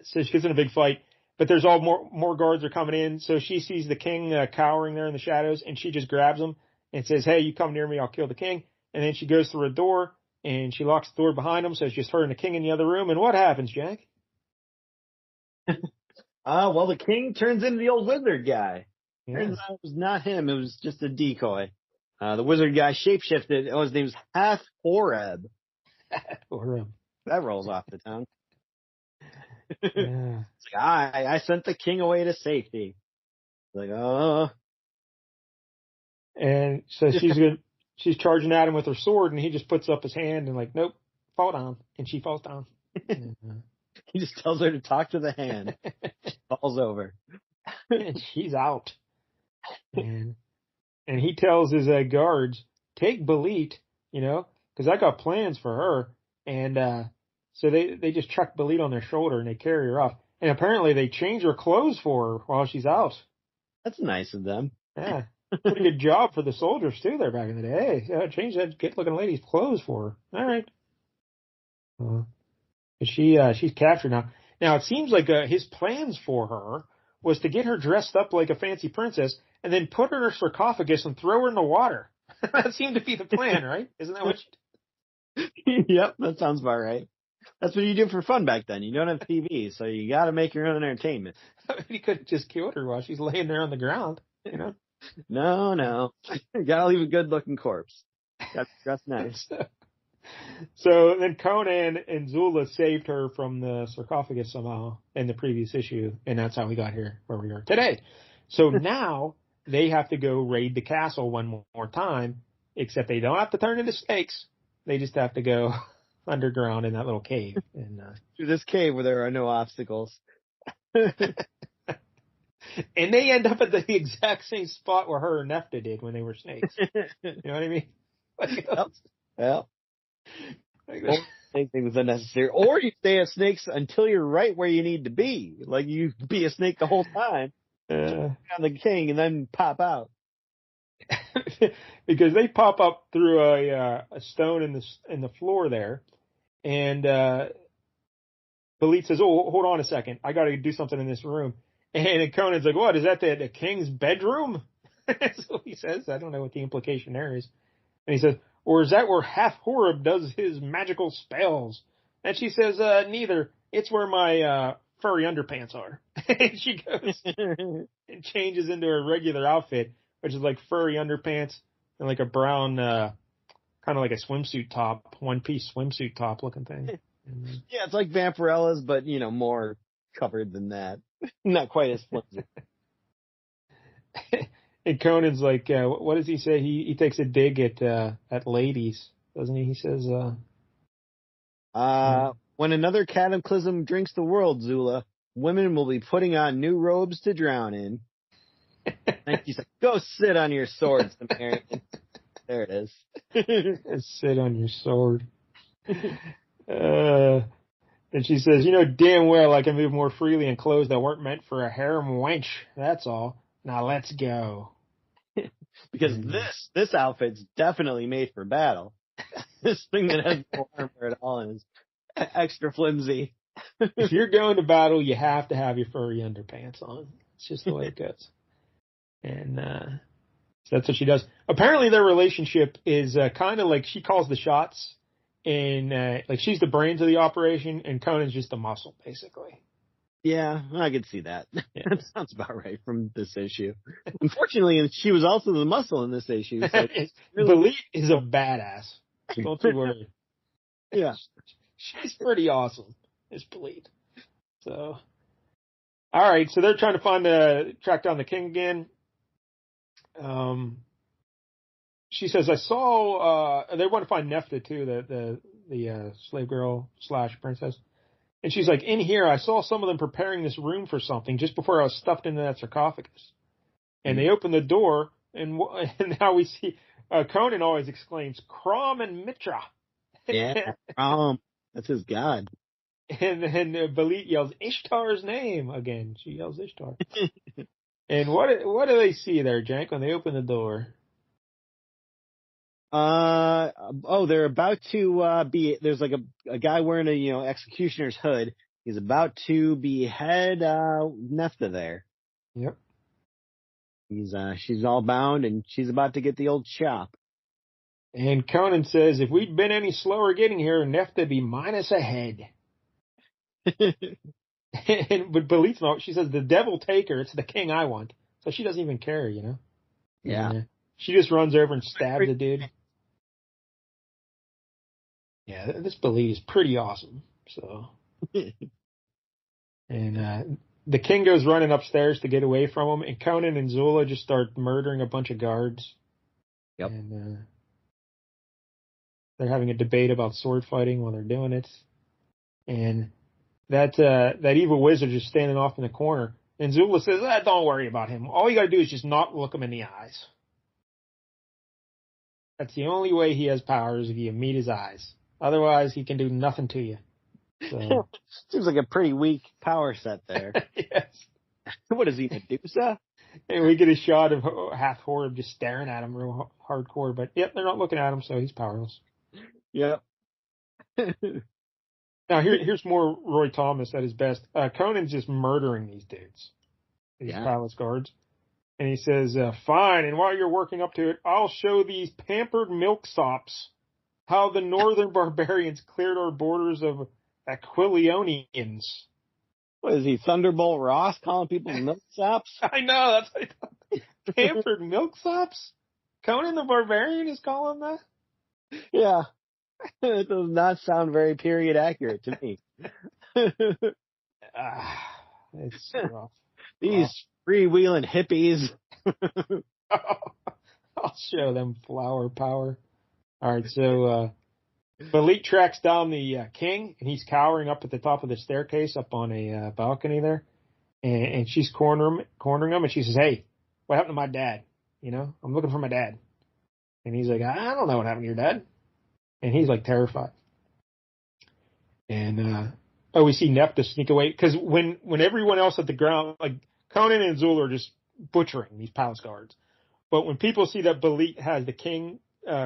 so she gets in a big fight. But there's more guards are coming in. So she sees the king cowering there in the shadows, and she just grabs him and says, hey, you come near me, I'll kill the king. And then she goes through a door, and she locks the door behind him, so it's just her and the king in the other room. And what happens, Jack? Well, the king turns into the old wizard guy. Yeah. Turns out it was not him. It was just a decoy. The wizard guy shapeshifted. Oh, his name's Half Horeb. Horeb. That rolls off the tongue. Yeah. It's like, I sent the king away to safety. Like, oh. And so she's charging at him with her sword, and he just puts up his hand and like, nope, fall down, and she falls down. He just tells her to talk to the hand. Falls over. And she's out. And he tells his guards, take Belit, because I got plans for her. And so they just chuck Belit on their shoulder and they carry her off. And apparently they change her clothes for her while she's out. That's nice of them. Yeah. Pretty good job for the soldiers too there back in the day. Yeah, change that good looking lady's clothes for her. All right. She's captured now. Now it seems like his plans for her was to get her dressed up like a fancy princess and then put her in her sarcophagus and throw her in the water. That seemed to be the plan, right? Isn't that what Yep, that sounds about right. That's what you do for fun back then. You don't have TV, so you got to make your own entertainment. He could have just killed her while she's laying there on the ground, No. Gotta leave a good-looking corpse. That's nice. So then Conan and Zula saved her from the sarcophagus somehow in the previous issue, and that's how we got here where we are today. So now they have to go raid the castle one more time, except they don't have to turn into snakes. They just have to go underground in that little cave. And through this cave where there are no obstacles. And they end up at the exact same spot where her and Nefta did when they were snakes. You know what I mean? Well. Anything was unnecessary. Or you stay as snakes until you're right where you need to be. Like you be a snake the whole time. On the king and then pop out. Because they pop up through a stone in the floor there, and Belit says, "Oh, hold on a second, I got to do something in this room." And Conan's like, "What is that? The king's bedroom?" So he says, "I don't know what the implication there is." And he says, "Or is that where Half Horeb does his magical spells?" And she says, "Neither. It's where my furry underpants are." And she goes and changes into her regular outfit, which is like furry underpants and like a brown, kind of like a swimsuit top, one-piece swimsuit top looking thing. Yeah, it's like Vampirella's, but, more covered than that. Not quite as flimsy. And Conan's like, what does he say? He takes a dig at ladies, doesn't he? He says, when another cataclysm drinks the world, Zula, women will be putting on new robes to drown in. And he's like, go sit on your sword, Samaritan. There it is. Sit on your sword. And she says, damn well I can move more freely in clothes that weren't meant for a harem wench. That's all. Now let's go. Because this outfit's definitely made for battle. This thing that has no armor at all and is extra flimsy. If you're going to battle, you have to have your furry underpants on. It's just the way it goes. And so that's what she does. Apparently their relationship is kind of like she calls the shots, and like she's the brains of the operation, and Conan's just the muscle, basically. Yeah, I could see that. Yeah. That sounds about right from this issue. Unfortunately, she was also the muscle in this issue. So Belit is a badass. Don't you worry. Yeah. She's pretty awesome, is Belit. So, all right. So they're trying to track down the king again. She says, I saw, they want to find Nefta too, the slave girl / princess. And she's like, in here, I saw some of them preparing this room for something just before I was stuffed into that sarcophagus. And they open the door, and now we see, Conan always exclaims, Crom and Mitra. Yeah, that's his god. And then Belit yells Ishtar's name again. She yells Ishtar. And what do they see there, Jank, when they open the door? They're about to there's like a guy wearing a executioner's hood. He's about to behead Nefta there. Yep. She's all bound and she's about to get the old chop. And Conan says, if we'd been any slower getting here, Nefta'd be minus a head. But Belit's not. She says, the devil take her. It's the king I want. So she doesn't even care, Yeah. And, she just runs over and stabs the dude. Yeah, this Belit is pretty awesome. So, and the king goes running upstairs to get away from him, and Conan and Zula just start murdering a bunch of guards. Yep. And they're having a debate about sword fighting while they're doing it. And that evil wizard is standing off in the corner. And Zula says, don't worry about him. All you got to do is just not look him in the eyes. That's the only way he has powers, if you meet his eyes. Otherwise, he can do nothing to you. So. Seems like a pretty weak power set there. Yes. What is he, Medusa? And we get a shot of Hathor just staring at him real hardcore. But, yep, they're not looking at him, so he's powerless. Yep. Now, here's more Roy Thomas at his best. Conan's just murdering these dudes, these palace guards. And he says, fine, and while you're working up to it, I'll show these pampered milksops how the northern barbarians cleared our borders of Aquilionians. What is he, Thunderbolt Ross, calling people milksops? I know, that's what I thought. Pampered milksops? Conan the Barbarian is calling that? Yeah. It does not sound very period accurate to me. It's rough. These freewheeling hippies. I'll show them flower power. All right, so Belit tracks down the king, and he's cowering up at the top of the staircase up on a balcony there. And she's cornering him, and she says, hey, what happened to my dad? You know, I'm looking for my dad. And he's like, I don't know what happened to your dad. And he's like terrified. And we see Nephthys sneak away, because when everyone else at the ground, like Conan and Zula are just butchering these palace guards. But when people see that Belit has the king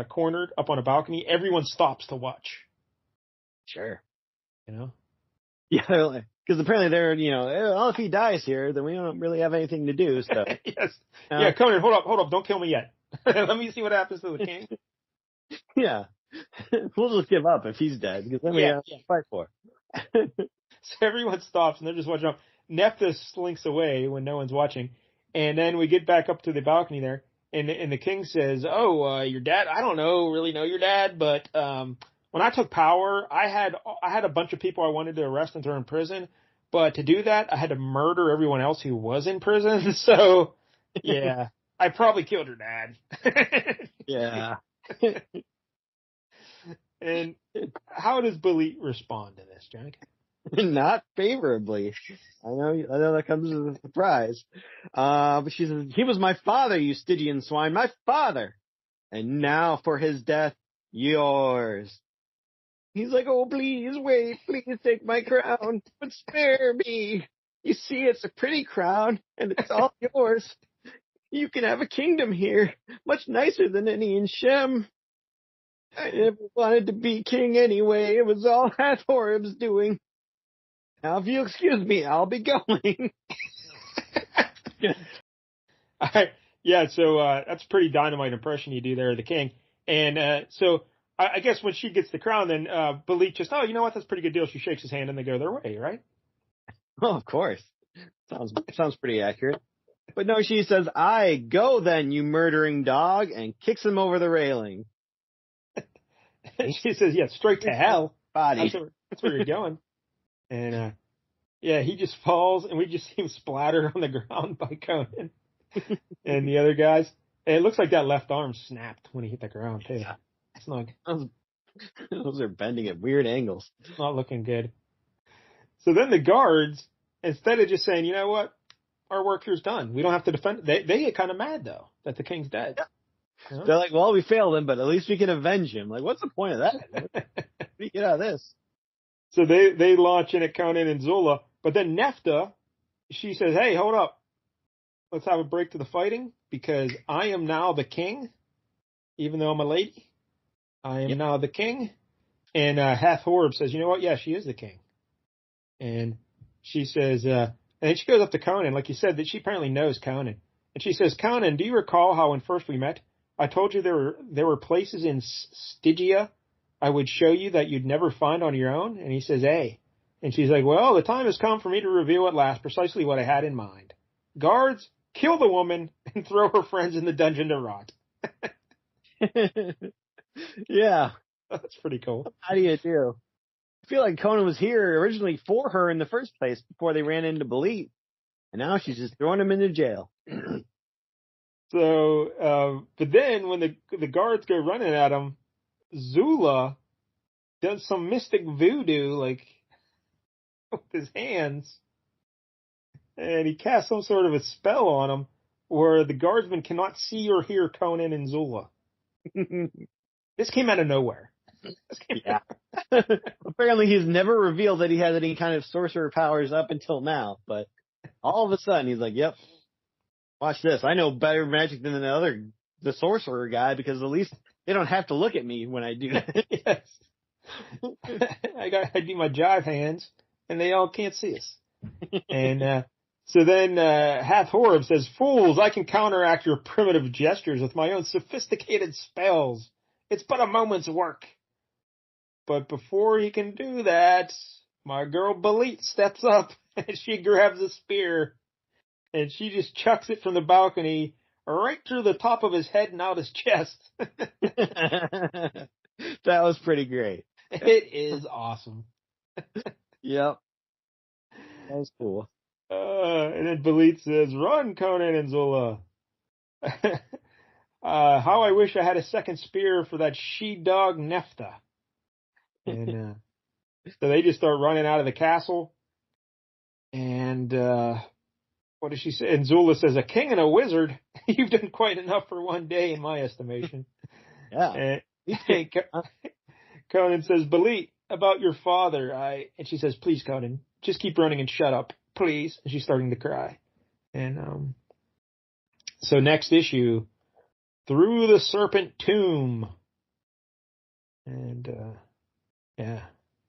cornered up on a balcony, everyone stops to watch. Sure. You know? Yeah, because apparently they're, well, if he dies here, then we don't really have anything to do. So yes. Yeah, Conan, hold up, don't kill me yet. Let me see what happens to the king. Yeah. We'll just give up if he's dead, because then we have to fight for it. So everyone stops, and they're just watching. Nephthys slinks away when no one's watching, and then we get back up to the balcony there, and the king says, your dad, I don't really know your dad, but when I took power, I had a bunch of people I wanted to arrest and throw in prison, but to do that, I had to murder everyone else who was in prison, so, yeah, I probably killed your dad. Yeah. And how does Belit respond to this, Jack? Not favorably. I know that comes as a surprise. But she says, he was my father, you Stygian swine, my father. And now for his death, yours. He's like, oh, please wait, please take my crown, but spare me. You see, it's a pretty crown, and it's all yours. You can have a kingdom here, much nicer than any in Shem. I never wanted to be king anyway. It was all Hathor's doing. Now, if you excuse me, I'll be going. All right. Yeah, so that's a pretty dynamite impression you do there of the king. And so I guess when she gets the crown, then Belit just, you know what, that's a pretty good deal. She shakes his hand and they go their way, right? Oh, of course. Sounds pretty accurate. But no, she says, I go then, you murdering dog, and kicks him over the railing. She says, yeah, straight to hell. Body. That's where you're going. And, he just falls, and we just see him splatter on the ground by Conan and the other guys. And it looks like that left arm snapped when he hit the ground, too. Yeah. It's not. Those are bending at weird angles. It's not looking good. So then the guards, instead of just saying, you know what, our work here's done, we don't have to defend, they get kind of mad, though, that the king's dead. Yeah. You know? They're like, well, we failed him, but at least we can avenge him. Like, what's the point of that? What do you get out of this? So they launch in at Conan and Zula, but then Nephthys, she says, hey, hold up. Let's have a break to the fighting, because I am now the king, even though I'm a lady. I am now the king. And Hathor says, you know what? Yeah, she is the king. And she says, and then she goes up to Conan, like you said, that she apparently knows Conan. And she says, Conan, do you recall how when first we met, I told you there were places in Stygia I would show you that you'd never find on your own? And he says, hey. And she's like, well, the time has come for me to reveal at last precisely what I had in mind. Guards, kill the woman and throw her friends in the dungeon to rot. Yeah. That's pretty cool. How do you do? I feel like Conan was here originally for her in the first place before they ran into Belit. And now she's just throwing him into jail. So, but then when the guards go running at him, Zula does some mystic voodoo, like, with his hands, and he casts some sort of a spell on him where the guardsmen cannot see or hear Conan and Zula. This came out of nowhere. Yeah. Apparently he's never revealed that he has any kind of sorcerer powers up until now, but all of a sudden he's like, yep, watch this. I know better magic than the sorcerer guy, because at least they don't have to look at me when I do that. Yes. I do my jive hands, and they all can't see us. And so then Hathor says, "Fools, I can counteract your primitive gestures with my own sophisticated spells. It's but a moment's work." But before he can do that, my girl Belit steps up, and she grabs a spear, and she just chucks it from the balcony right through the top of his head and out his chest. That was pretty great. It is awesome. Yep. That was cool. And then Belit says, "Run, Conan and Zula. How I wish I had a second spear for that she-dog Nephthah." And so they just start running out of the castle. And what does she say? And Zula says, "A king and a wizard. You've done quite enough for one day, in my estimation." Yeah. And Conan says, "Belit, about your father, And she says, "Please, Conan, just keep running and shut up, please." And she's starting to cry. And so next issue, Through the Serpent Tomb. And yeah,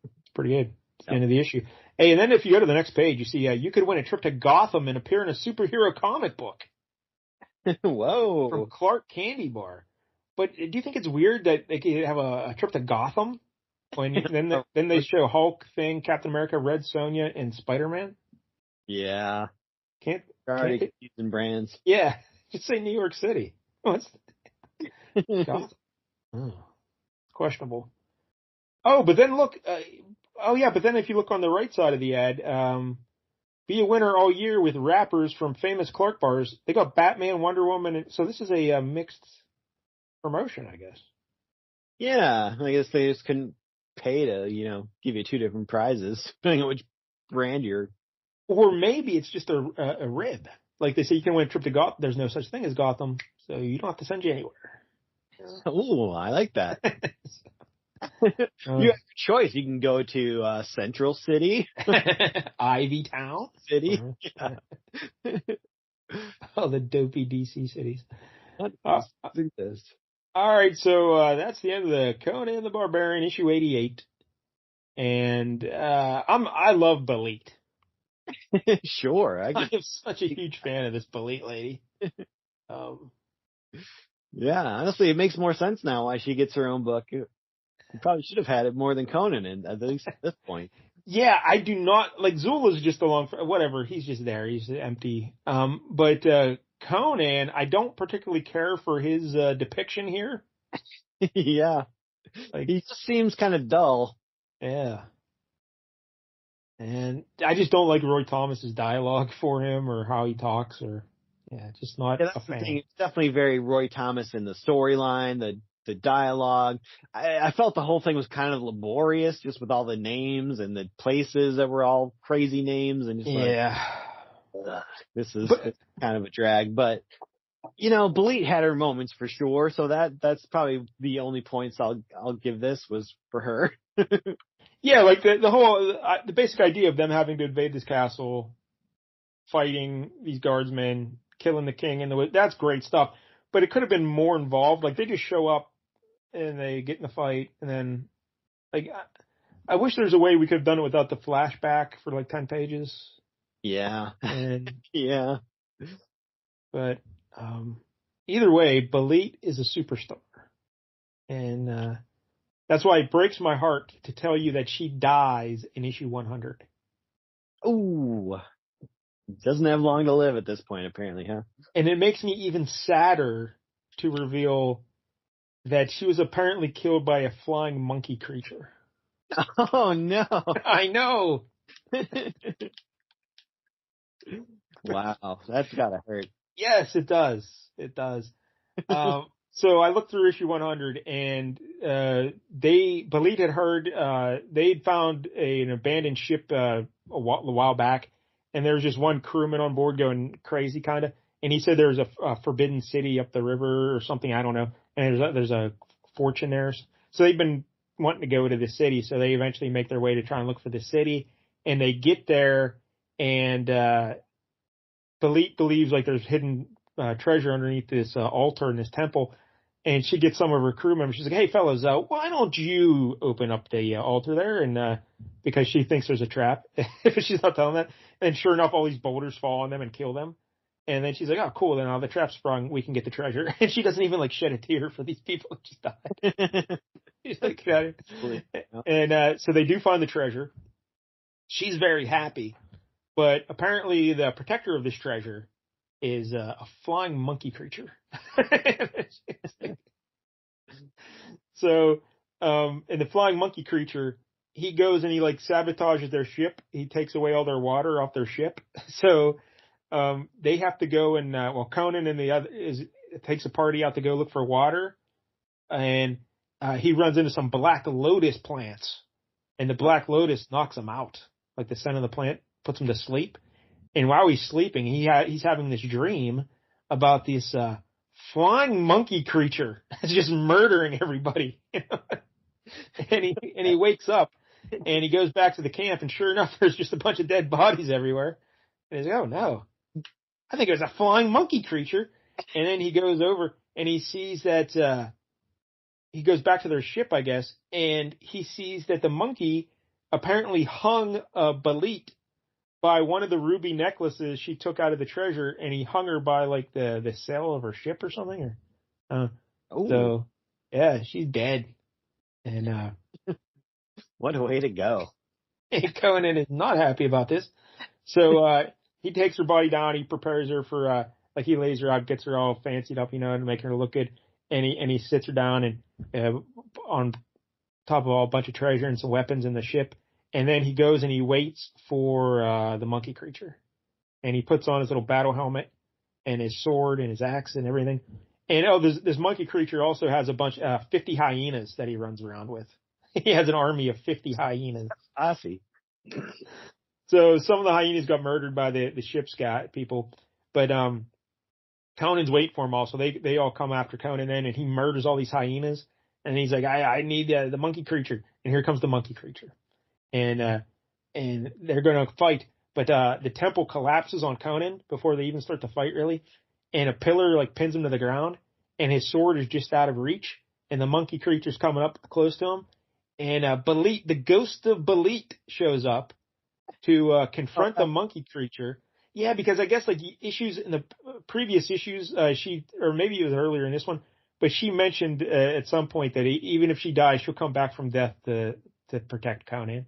it's pretty good. It's the end of the issue. Hey, and then if you go to the next page, you see you could win a trip to Gotham and appear in a superhero comic book. Whoa. From Clark Candy Bar. But do you think it's weird that they could have a trip to Gotham? Then they show Hulk, Thing, Captain America, Red Sonja, and Spider-Man? Yeah. Can't confusing brands. Yeah. Just say New York City. What's Gotham? Oh, questionable. Oh, but then look. But then if you look on the right side of the ad, be a winner all year with rappers from famous Clark bars. They got Batman, Wonder Woman, and so this is a mixed promotion, I guess. Yeah, I guess they just couldn't pay to, give you two different prizes, depending on which brand you're. Or maybe it's just a rib. Like they say, you can win a trip to Gotham. There's no such thing as Gotham, so you don't have to send you anywhere. Oh, I like that. You have a choice. You can go to Central City, Ivy Town City. Oh, the dopey DC cities. All right, so that's the end of the Conan the Barbarian issue 88, and I love Belit. Sure, I'm such a huge fan of this Belit lady. Yeah, honestly, it makes more sense now why she gets her own book. You probably should have had it more than Conan, at least at this point. Yeah, I do not like Zula's just along for whatever. He's just there. He's empty. But Conan, I don't particularly care for his depiction here. Yeah, like he just seems kind of dull. Yeah, and I just don't like Roy Thomas's dialogue for him or how he talks, or just not a fan. The thing. It's definitely very Roy Thomas in the storyline, the dialogue. I felt the whole thing was kind of laborious, just with all the names and the places that were all crazy names, and just this is kind of a drag. But Belit had her moments for sure, so that's probably the only points I'll give this was for her. Yeah, like the whole the basic idea of them having to invade this castle, fighting these guardsmen, killing the king, and that's great stuff. But it could have been more involved. Like they just show up and they get in the fight, and then like I wish there's a way we could have done it without the flashback for like 10 pages. Yeah. And yeah. But either way, Belit is a superstar, and that's why it breaks my heart to tell you that she dies in issue 100. Ooh. Doesn't have long to live at this point, apparently, huh? And it makes me even sadder to reveal that she was apparently killed by a flying monkey creature. Oh, no. I know. Wow, that's gotta hurt. Yes, it does. It does. So I looked through issue 100, and Belit had heard they'd found an abandoned ship a while back, and there was just one crewman on board going crazy, kind of. And he said there was a forbidden city up the river or something, I don't know. And there's a fortune there. So they've been wanting to go to the city, so they eventually make their way to try and look for the city, and they get there, and Belit believes like there's hidden treasure underneath this altar in this temple, and she gets some of her crew members. She's like, "Hey, fellas, why don't you open up the altar there?" And because she thinks there's a trap, she's not telling that. And sure enough, all these boulders fall on them and kill them. And then she's like, "Oh, cool! Then the trap's sprung. We can get the treasure." And she doesn't even like shed a tear for these people who just died. She's like, and so they do find the treasure. She's very happy. But apparently the protector of this treasure is a flying monkey creature. So, and the flying monkey creature, he goes and he like sabotages their ship. He takes away all their water off their ship. So, they have to go and, Conan and the other takes a party out to go look for water. And, he runs into some black lotus plants, and the black lotus knocks him out. Like the scent of the plant puts him to sleep. And while he's sleeping, he's having this dream about this flying monkey creature that's just murdering everybody. And he wakes up and he goes back to the camp, and sure enough, there's just a bunch of dead bodies everywhere. And he's like, "Oh no, I think it was a flying monkey creature." And then he goes over and he sees that he goes back to their ship, I guess, and he sees that the monkey apparently hung Belit by one of the ruby necklaces she took out of the treasure, and he hung her by like the sail of her ship or something. So yeah, she's dead. And what a way to go. And Conan is not happy about this. So he takes her body down, he prepares her for like he lays her out, gets her all fancied up, and making her look good. And he sits her down and on top of a bunch of treasure and some weapons in the ship. And then he goes and he waits for the monkey creature. And he puts on his little battle helmet and his sword and his axe and everything. And this monkey creature also has a bunch 50 hyenas that he runs around with. He has an army of 50 hyenas. I see. So some of the hyenas got murdered by the ship's people. But Conan's waiting for them all. So they all come after Conan then, and he murders all these hyenas. And he's like, I need the monkey creature. And here comes the monkey creature. And they're going to fight, but the temple collapses on Conan before they even start to fight, really. And a pillar like pins him to the ground, and his sword is just out of reach. And the monkey creature's coming up close to him. And Belit, the ghost of Belit, shows up to confront the monkey creature. Yeah, because I guess like the issues in the previous issues, or maybe it was earlier in this one, but she mentioned at some point that even if she dies, she'll come back from death to protect Conan.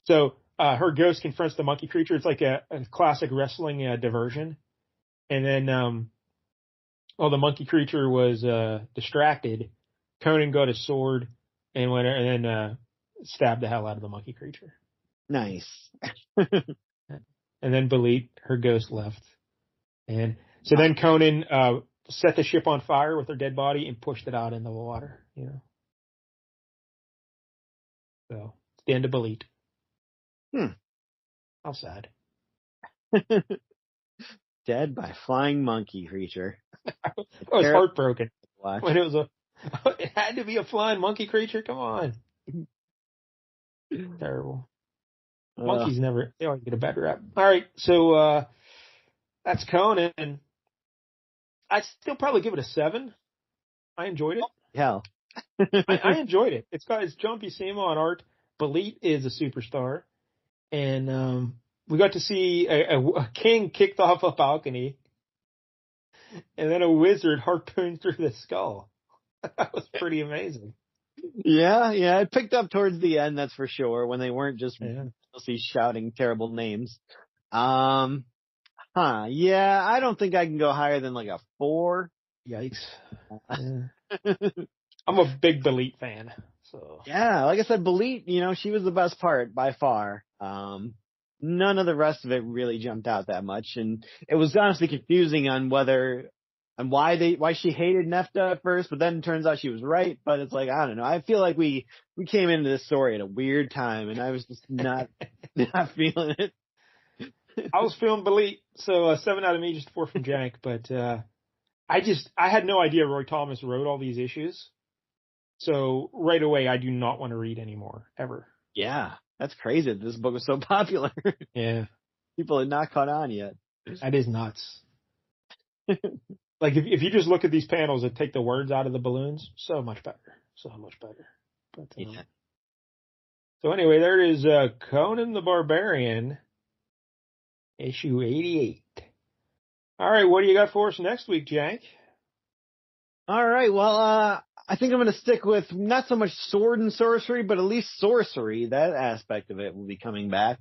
So her ghost confronts the monkey creature. It's like a classic wrestling diversion. And then while the monkey creature was distracted, Conan got his sword and went and then stabbed the hell out of the monkey creature. Nice. And then Belit, her ghost, left. And so then Conan set the ship on fire with her dead body and pushed it out in the water. So it's the end of Belit. How sad. Dead by flying monkey creature. I was heartbroken when it was it had to be a flying monkey creature. Come on. Terrible. Monkeys they always get a bad rap. All right. So, that's Conan. I'd still probably give it a 7. I enjoyed it. Hell. I enjoyed it. It's got John P. Samo on art. Belit is a superstar. And, we got to see a king kicked off a balcony, and then a wizard harpooned through the skull. That was pretty amazing. Yeah, it picked up towards the end, that's for sure, when they weren't just shouting terrible names. Yeah, I don't think I can go higher than like a 4. Yikes. Yeah. I'm a big Belit fan. So yeah, like I said, Belit, she was the best part by far. none of the rest of it really jumped out that much. And it was honestly confusing on why she hated Nefta at first, but then it turns out she was right. But it's like, I don't know. I feel like we came into this story at a weird time, and I was just not feeling it. I was feeling Belit, so 7 out of me, just 4 from Jank. But I had no idea Roy Thomas wrote all these issues. So right away, I do not want to read anymore, ever. Yeah, that's crazy that this book was so popular. Yeah. People had not caught on yet. That is nuts. Like, if you just look at these panels and take the words out of the balloons, so much better. So much better. But, Yeah. So anyway, there is Conan the Barbarian, issue 88. All right, what do you got for us next week, Jank? All right, well, I think I'm going to stick with not so much sword and sorcery, but at least sorcery. That aspect of it will be coming back.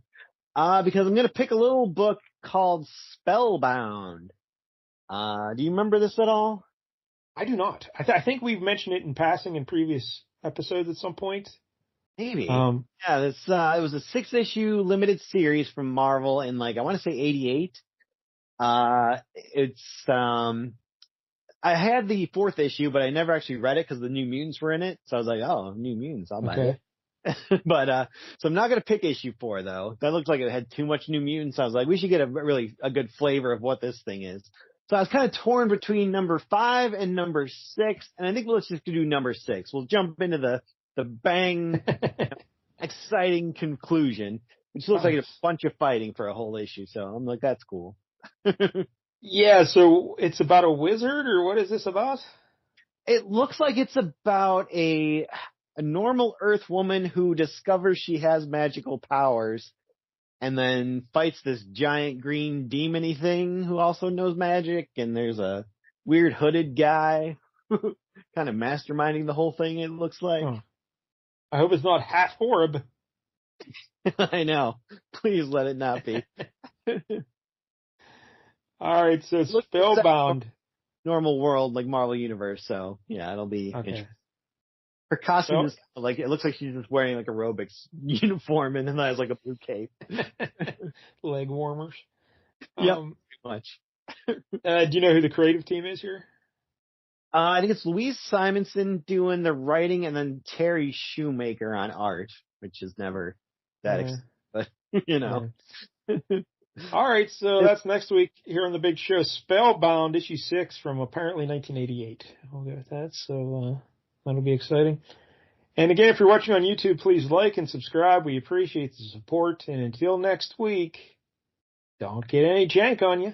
Because I'm going to pick a little book called Spellbound. Do you remember this at all? I do not. I think we've mentioned it in passing in previous episodes at some point. Maybe. Yeah, it was a 6-issue limited series from Marvel in I want to say 88. I had the 4th issue, but I never actually read it because the New Mutants were in it. So I was like, oh, New Mutants, I'll buy it. But, so I'm not going to pick issue 4 though. That looked like it had too much New Mutants. I was like, we should get a good flavor of what this thing is. So I was kind of torn between number 5 and number 6. And I think let's just do number 6. We'll jump into the bang, exciting conclusion, which looks like a bunch of fighting for a whole issue. So I'm like, that's cool. Yeah, so it's about a wizard, or what is this about? It looks like it's about a normal Earth woman who discovers she has magical powers and then fights this giant green demon-y thing who also knows magic, and there's a weird hooded guy kind of masterminding the whole thing, it looks like. Oh. I hope it's not half orb. I know. Please let it not be. All right, so Spellbound. Normal world, like Marvel Universe, so yeah, it'll be interesting. Her costume is it looks like she's just wearing like aerobics uniform and then has like a blue cape. Leg warmers. Yep, pretty much. Do you know who the creative team is here? I think it's Louise Simonson doing the writing and then Terry Shoemaker on art, which is never that but you know. All right, so that's next week here on the big show. Spellbound, issue 6 from apparently 1988. We'll go with that, so that'll be exciting. And again, if you're watching on YouTube, please like and subscribe. We appreciate the support. And until next week, don't get any jank on you.